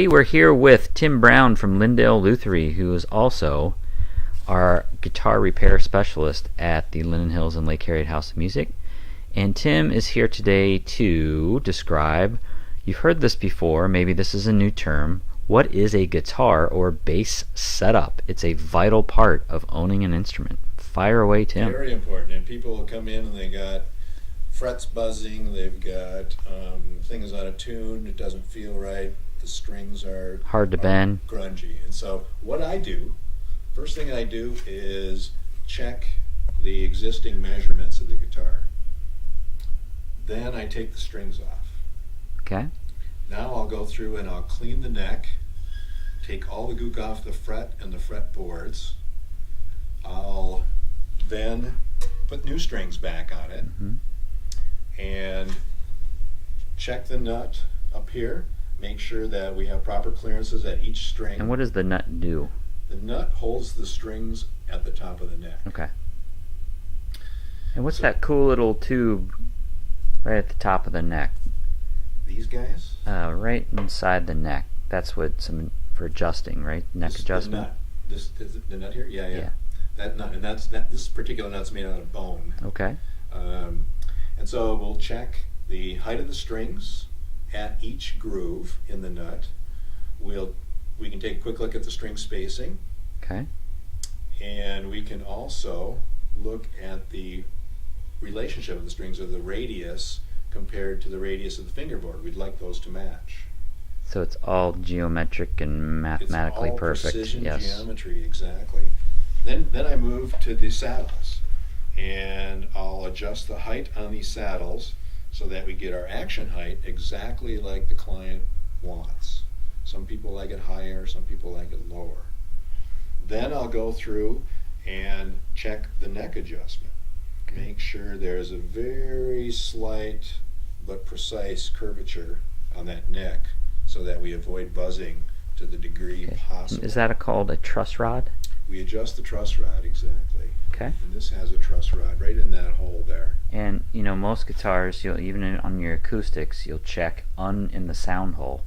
We're here with Tim Brown from Lyndale Lutherie, who is also our guitar repair specialist at the Linden Hills and Lake Harriet House of Music. And Tim is here today to describe, you've heard this before, maybe this is a new term, what is a guitar or bass setup? It's a vital part of owning an instrument. Fire away, Tim. Very important. And people will come in and they got frets buzzing, they've got things out of tune, it doesn't feel right, the strings are hard to bend, grungy. And so what I do, first thing I do is check the existing measurements of the guitar. Then I take the strings off. Okay. Now I'll go through and I'll clean the neck, take all the gook off the fret and the fretboards. I'll then put new strings back on it and check the nut up here, make sure that we have proper clearances at each string. And what does the nut do? The nut holds the strings at the top of the neck. Okay. And what's that cool little tube right at the top of the neck? These guys? Right inside the neck. That's what for adjusting, right? Neck adjustment. The nut. The nut here? Yeah. That nut, and this particular nut's made out of bone. Okay. And so we'll check the height of the strings at each groove in the nut. We can take a quick look at the string spacing. Okay. And we can also look at the relationship of the strings, or the radius compared to the radius of the fingerboard. We'd like those to match. So it's all geometric and mathematically it's all perfect. Precision yes. geometry, exactly. Then I move to the saddles, and I'll adjust the height on these saddles so that we get our action height exactly like the client wants. Some people like it higher, some people like it lower. Then I'll go through and check the neck adjustment. Okay. Make sure there's a very slight but precise curvature on that neck so that we avoid buzzing to the degree possible. Is that called a truss rod? We adjust the truss rod, exactly. Okay. And this has a truss rod right in that hole there. And most guitars, even on your acoustics, you'll check in the sound hole.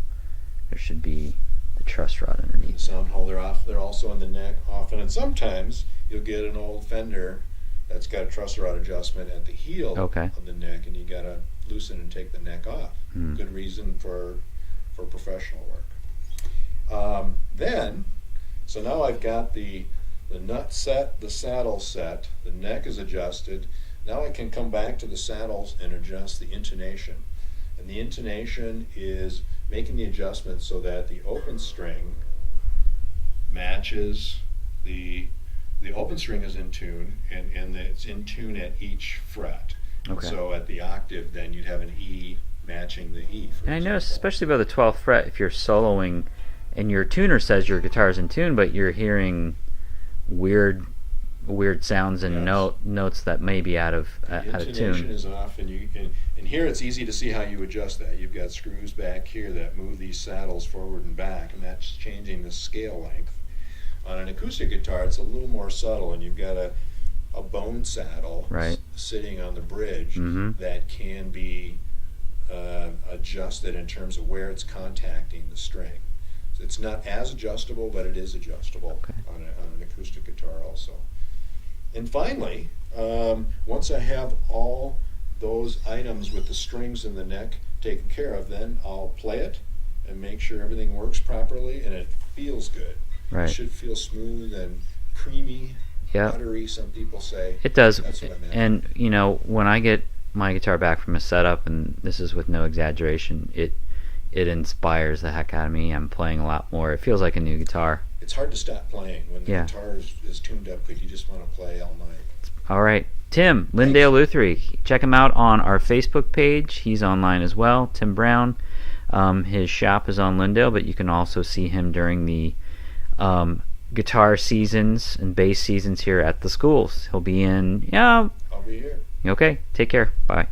There should be the truss rod underneath. The sound hole, they're also in the neck often, and sometimes you'll get an old Fender that's got a truss rod adjustment at the heel of the neck, and you gotta loosen and take the neck off. Good reason for professional work. So now I've got the nut set, the saddle set, the neck is adjusted. Now I can come back to the saddles and adjust the intonation. And the intonation is making the adjustment so that the open string matches the open string is in tune, and it's in tune at each fret. Okay. So at the octave, then you'd have an E matching the E. And I noticed, especially by the 12th fret, if you're soloing and your tuner says your guitar's in tune, but you're hearing weird sounds and notes that may be out of tune. The intonation is off, and here it's easy to see how you adjust that. You've got screws back here that move these saddles forward and back, and that's changing the scale length. On an acoustic guitar, it's a little more subtle, and you've got a bone saddle sitting on the bridge that can be adjusted in terms of where it's contacting the string. So it's not as adjustable, but it is adjustable on an acoustic guitar also. And finally, once I have all those items with the strings and the neck taken care of, then I'll play it and make sure everything works properly and it feels good. It should feel smooth and creamy, buttery, some people say. It does. That's what I meant. And when I get my guitar back from a setup, and this is with no exaggeration, it inspires the heck out of me. I'm playing a lot more. It feels like a new guitar. It's hard to stop playing when the guitar is tuned up because you just want to play all night. All right. Tim, Lyndale Lutherie. Check him out on our Facebook page. He's online as well. Tim Brown. His shop is on Lyndale, but you can also see him during the guitar seasons and bass seasons here at the schools. He'll be in. I'll be here. Okay. Take care. Bye.